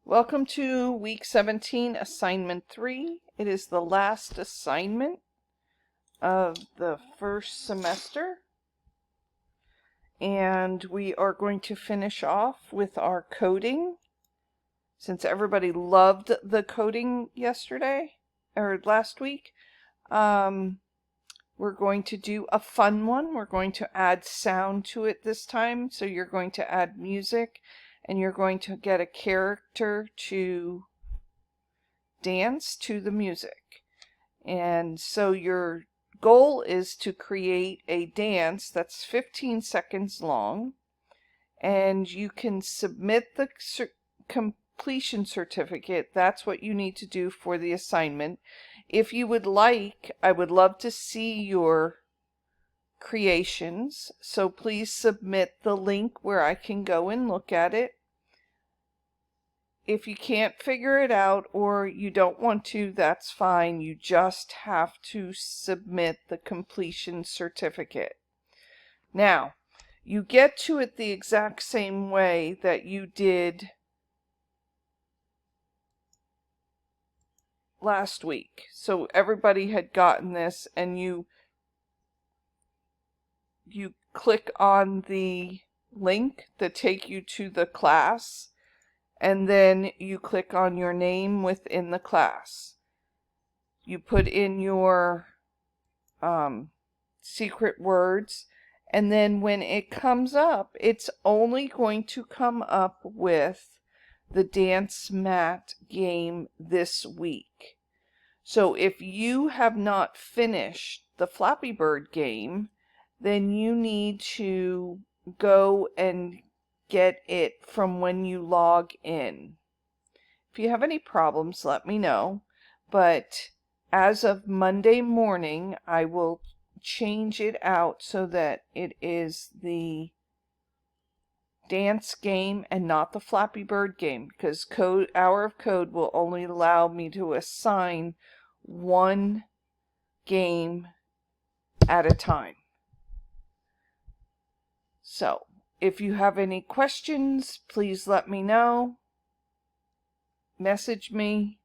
Welcome to week 17, assignment 3. It is the last assignment of the first semester. And we are going to finish off with our coding. Since everybody loved the coding yesterday, or last week, we're going to do a fun one. We're going to add sound to it this time. So you're going to add music, and you're going to get a character to dance to the music. And so your goal is to create a dance that's 15 seconds long, and you can submit the completion certificate. That's what you need to do for the assignment. If you would like, I would love to see your creations, so please submit the link where I can go and look at it. If you can't figure it out or you don't want to, that's fine. You just have to submit the completion certificate. Now, you get to it the exact same way that you did last week. So everybody had gotten this, and you click on the link that take you to the class, and then you click on your name within the class. You put in your secret words, and then when it comes up, it's only going to come up with the dance mat game this week. So if you have not finished the Flappy Bird game, then you need to go and get it from when you log in. If you have any problems, let me know. But as of Monday morning, I will change it out so that it is the dance game and not the Flappy Bird game, because Hour of Code will only allow me to assign one game at a time. So, if you have any questions, please let me know. Message me,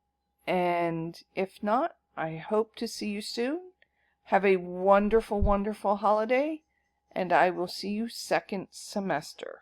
and if not, I hope to see you soon. Have a wonderful, wonderful holiday, and I will see you second semester.